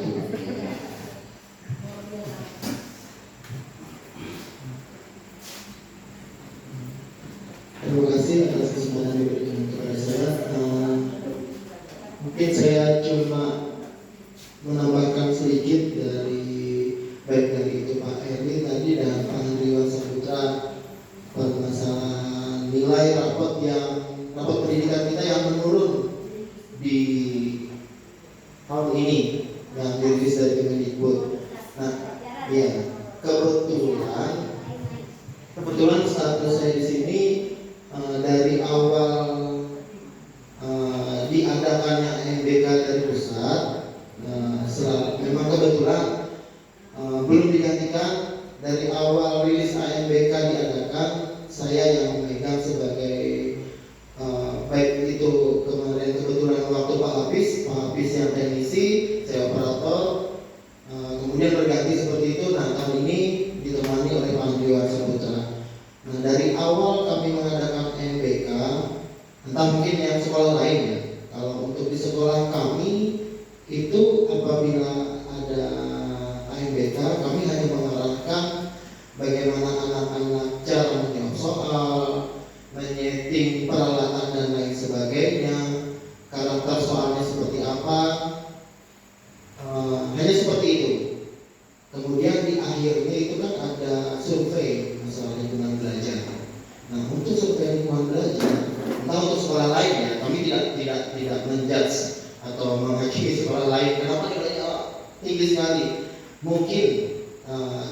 Terima kasih atas kesempatan yang diberikan kepada saya. Mungkin saya cuma menambahkan sedikit baik dari itu Pak Erwin tadi dan Pak Andriwan Saputra permasalahan nilai rapot pendidikan kita yang menurun di tahun ini yang dirilis dari Kemendikbud. Nah, ya kebetulan status saya di sini dari awal diadakannya MBK dari pusat, memang kebetulan belum digantikan. Dari awal rilis AMBK diadakan, saya yang memegang sebagai baik itu kemarin kebetulan waktu Pak Hafiz yang teknisi, saya operator, kemudian berganti seperti itu. Nah, tahun ini ditemani oleh Pak Andriwan Saputra. Nah, dari awal kami mengadakan MBK, entah mungkin yang sekolah lain ya. Kalau untuk di sekolah kami itu apabila ada AMBK, kami hanya mengarahkan bagaimana anak-anak cara menjawab soal, menyeting peralatan dan lain sebagainya, karakter soalnya seperti apa, hanya seperti itu. Kemudian di akhirnya itu kan ada survei masalah lingkungan belajar. Nah, untuk survei lingkungan belajar, entah untuk sekolah lain ya, kami tidak menjudge atau menghakimi sekolah lain kenapa nilainya tinggi sekali. Mungkin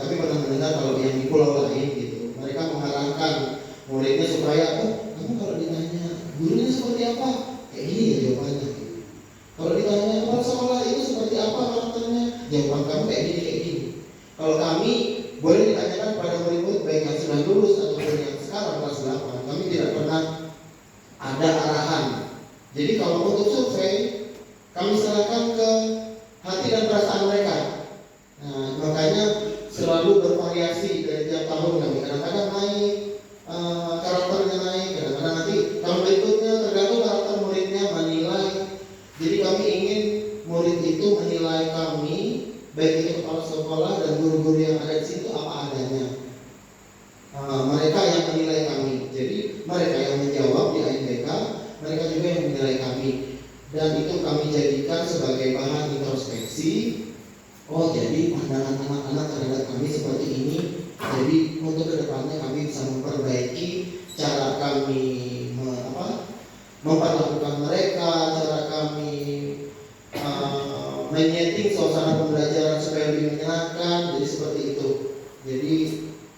kami pernah mendengar kalau yang di pulau lain gitu, mereka mengarahkan muridnya supaya kamu kalau ditanya gurunya seperti apa, kayak gini ya jawabannya. Kalau ditanya kepala sekolah itu seperti apa karakternya, jawaban kamu kayak gini. Kalau kami boleh ditanyakan pada murid-murid baik yang sudah lulus ataupun yang sekarang kelas 8, kami tidak pernah ada arahan. Jadi kalau untuk survei, kami serahkan ke hati dan perasaan mereka. Nah, makanya selalu bervariasi dari tiap tahun kami. Kadang-kadang naik, karakternya naik, kadang-kadang nanti tahun berikutnya tergantung karakter muridnya menilai. Jadi kami ingin murid itu menilai kami, baik itu kepala sekolah dan guru-guru yang ada di situ apa adanya. Mereka yang menilai kami. Jadi mereka yang menjawab di AMBK, mereka juga yang menilai kami. Dan itu kami jadikan sebagai bahan introspeksi. Oh, jadi pandangan anak-anak terhadap kami seperti ini. Jadi untuk kedepannya kami bisa memperbaiki cara kami memperlakukan mereka, cara kami menyeting suasana pembelajaran supaya lebih menyenangkan. Jadi seperti itu. Jadi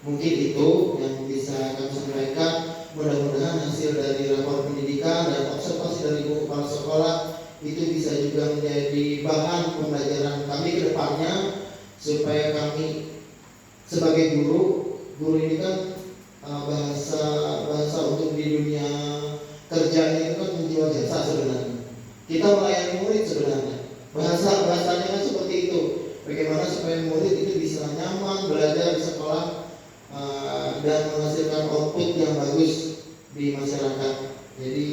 mungkin itu yang bisa kami sampaikan. Mudah-mudahan hasil dari rapor pendidikan dan observasi dari ibu kepala sekolah itu bisa juga menjadi bahan pembelajaran kami ke depannya, supaya kami sebagai guru ini kan bahasa untuk di dunia kerjanya itu kan menjual jasa sebenarnya. Kita melayani murid sebenarnya. Bahasanya kan seperti itu. Bagaimana supaya murid itu bisa nyaman belajar di sekolah dan menghasilkan output yang bagus di masyarakat. Jadi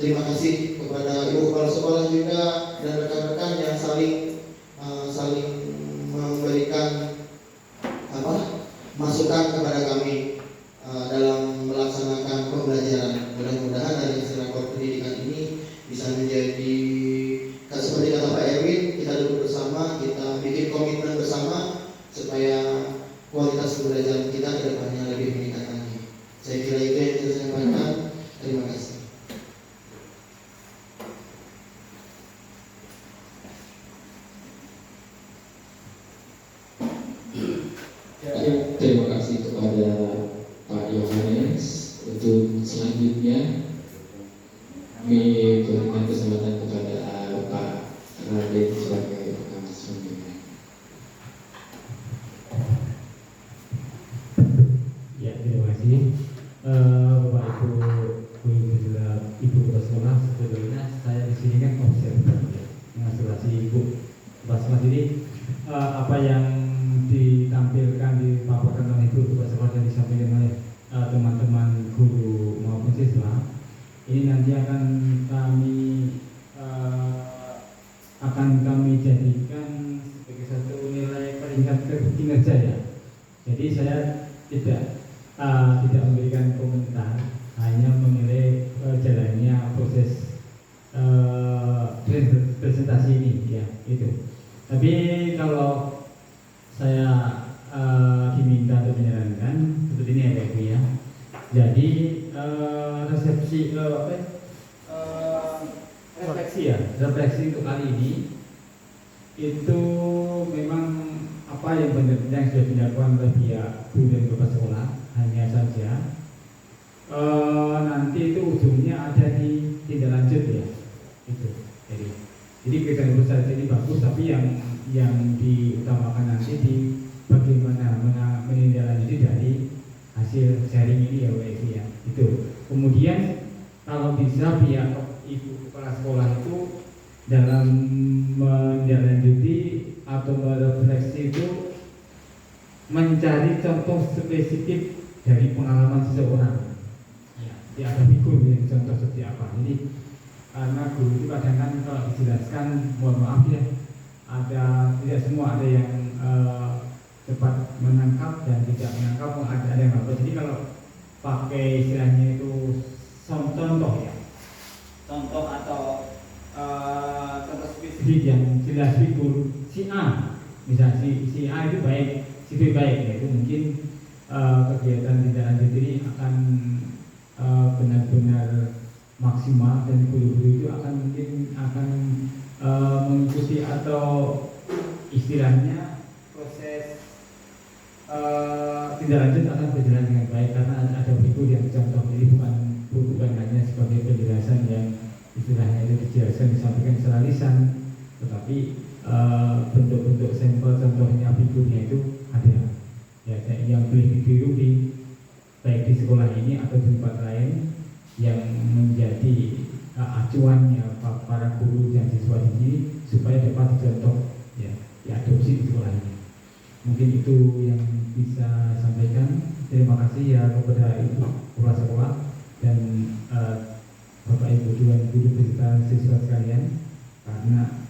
terima kasih kepada ibu kepala sekolah juga dan rekan-rekan yang saling memberikan masukan kepada kami dalam melaksanakan pembelajaran. Mudah-mudahan dari hasil rapor pendidikan ini bisa menjadi seperti kata Pak Erwin, kita duduk bersama, kita bikin komitmen bersama supaya kualitas pembelajaran kita ke depannya lebih meningkat lagi. Saya kira itu yang bisa saya sampaikan. Terima kasih. Terima kasih kepada Pak Yohanes. Untuk selanjutnya kami berikan kesempatan kepada Pak Raden sebagai pengawas selanjutnya. Ya, terima kasih. Bapak Ibu kepala sekolah, sebetulnya saya di sini kan observer ya, mengobservasi Ibu kepala sekolah. Jadi apa yang ditampilkan di paparan oleh Ibu kepala sekolah dan disampaikan oleh teman-teman guru maupun siswa, ini nanti akan kami jadikan sebagai satu nilai peringkat kinerja ya. Jadi saya tidak memberikan komentar, hanya menilai jalannya proses presentasi ini ya itu. Tapi kalau saya diminta untuk menyarankan seperti ini ya Ibu ya. Jadi refleksi untuk kali ini itu memang apa yang benar-benar sudah dilakukan oleh pihak guru dan kepala sekolah, hanya saja nanti itu ujungnya ada di tindak lanjut ya itu. Jadi kegiatan besar ini bagus, tapi yang diutamakan nanti di bagaimana menindaklanjuti dari hasil sharing ini ya WFI ya itu. Kemudian kalau bisa pihak ibu kepala sekolah itu dalam menindaklanjuti atau merefleksi itu mencari contoh spesifik dari pengalaman seseorang ya, di ada figur yang contoh seperti apa. Jadi karena guru itu kadang-kadang kalau dijelaskan, mohon maaf ya, tidak semua ada yang cepat menangkap dan tidak menangkap, ada yang apa. Jadi kalau pakai istilahnya itu contoh ya, contoh atau contoh spesifik yang jelas figur si A, misalnya si A itu baik, si B baik, ya itu mungkin kegiatan tindak lanjut ini akan benar-benar maksimal dan guru-guru itu akan mengikuti atau istilahnya proses tindak lanjut akan berjalan dengan baik karena ada figur yang contoh, jadi bukan hanya sebagai penjelasan yang istilahnya itu dijelaskan disampaikan secara lisan, tetapi bentuk-bentuk sampel contohnya figurnya itu ada ya, yang boleh ditiru baik di sekolah ini atau di tempat lain, yang menjadi acuannya para guru dan siswa di sini supaya dapat dicontoh ya, diadopsi di sekolah ini. Mungkin itu yang bisa sampaikan. Terima kasih ya kepada Ibu Kepala Sekolah dan Bapak Ibu Dewan Guru beserta siswa sekalian, karena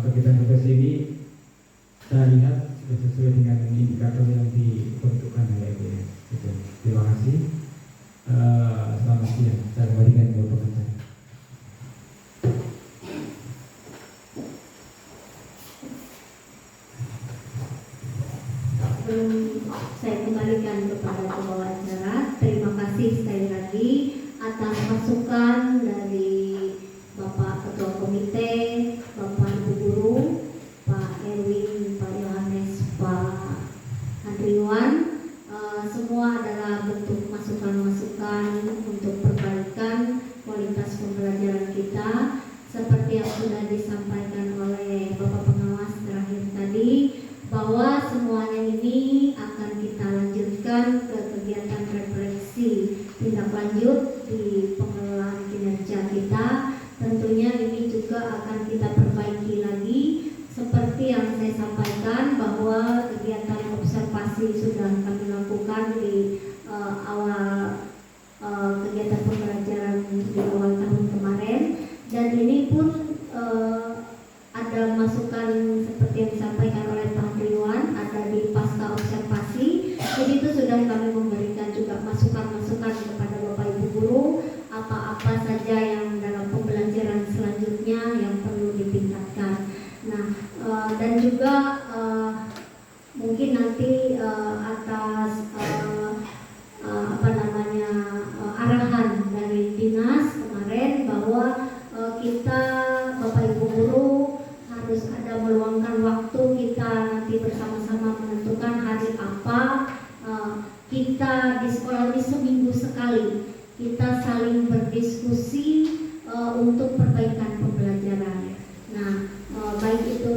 kegiatan tugas ini saya lihat sudah sesuai dengan indikator yang ditentukan oleh LPS. Terima kasih. Selamat siang. Saya kembalikan ke Bapak saya. Saya kembalikan kepada pembawa acara. Terima kasih sekali lagi atas masukan dari Bapak Ketua Komite, Bapak Ibu Guru, Pak Erwin, Pak Yohanes, Pak Andriwan. Semua adalah bentuk masukan-masukan untuk perbaikan kualitas pembelajaran kita, seperti yang sudah disampaikan oleh Bapak Pengawas terakhir tadi, bahwa semuanya ini akan kita lanjutkan ke kegiatan refleksi tindak lanjut di pengelolaan kinerja kita. Tentunya ini juga akan kita perbaiki lagi, seperti yang saya sampaikan bahwa kegiatan observasi sudah kami lakukan di awal kegiatan pembelajaran di awal tahun kemarin, dan ini pun ada masukan seperti yang disampaikan oleh Pak Triwan, ada di pasca observasi. Jadi itu sudah kami memberikan juga masukan-masukan kepada Bapak Ibu Guru, apa-apa saja yang dalam pembelajaran selanjutnya yang perlu ditingkatkan. Nah, dan juga mungkin nanti atas arahan dari dinas kemarin bahwa kita Bapak Ibu Guru harus ada meluangkan waktu kita nanti bersama-sama menentukan hari apa. Kita di sekolah ini seminggu sekali kita saling berdiskusi untuk perbaikan pembelajaran. Nah, baik itu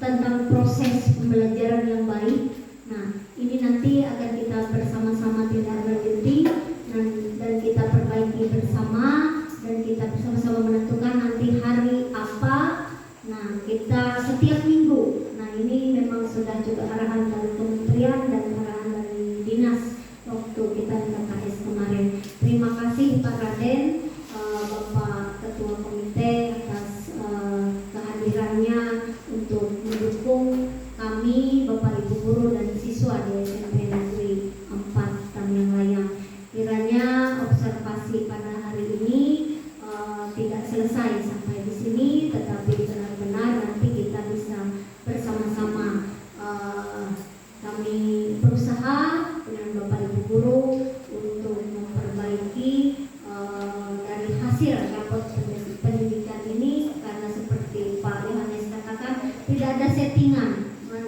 tentang proses pembelajaran yang baik. Nah, ini nanti akan kita bersama-sama tindak lanjuti dan kita perbaiki bersama, dan kita bersama-sama menentukan nanti hari apa. Nah, kita setiap minggu. Nah, ini memang sudah juga arahan dari kementerian dan arahan dari dinas waktu kita KKS kemarin. Terima kasih Pak Raden, Bapak Ketua Komite atas kehadirannya untuk mendukung kami Bapak Ibu Guru dan siswa di SMP Negeri 4 Tamiang Layang. Kiranya observasi pada hari ini tidak selesai sampai di sini, tetapi benar-benar nanti kita bisa bersama-sama kami berusaha dengan Bapak Ibu Guru untuk memperbaiki dari hasil rapot pendidikan ini, karena seperti Pak Yohanes katakan tidak ada settingan.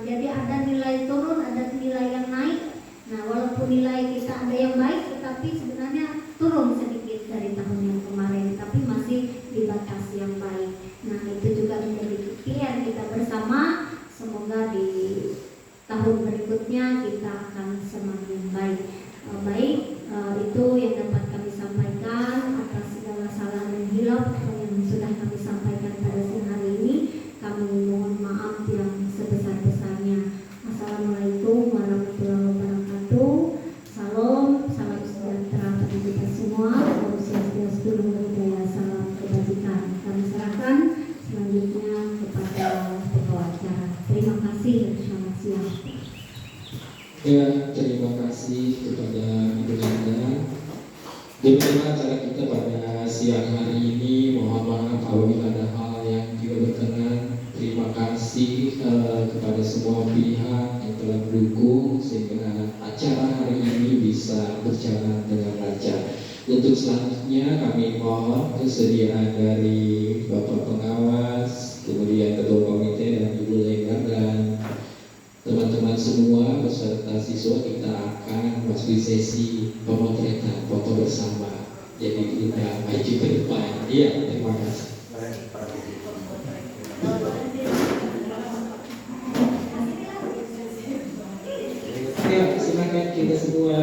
Jadi ada nilai turun, ada nilai yang naik. Nah, walaupun nilai kita ada yang baik, tetapi sebenarnya turun sedikit dari tahun yang kemarin, tapi masih di batas yang baik. Nah, itu juga menjadi PR kita bersama. Semoga di tahun berikutnya kita akan semakin baik. Itu yang dapat kami sampaikan. Atas segala salah dan hilaf yang sudah kami sampaikan pada siang hari ini, kami mohon maaf yang sebesar-besarnya. Assalamualaikum warahmatullahi wabarakatuh. Salam sejahtera bagi kita semua. Om Swastiastu, Namo Buddhaya, salam kebajikan. Kami serahkan selanjutnya kepada pembawa acara. Terima kasih dan selamat siang. Ya, terima kasih kepada Ibu Nanda. Demikian acara kita pada siang hari ini. Mohon maaf apabila ada hal yang tidak berkenan. Terima kasih kepada semua pihak yang telah mendukung sehingga acara hari ini bisa berjalan dengan lancar. Untuk selanjutnya kami mohon kesediaan dari Bapak Pengawas, kemudian Ketua Komite dan Ibu Lenggar dan teman-teman semua semua beserta siswa kita akan masuki sesi pemotretan foto bersama. Jadi kita maju ke depan. Iya, terima kasih. Ya, silakan kita semua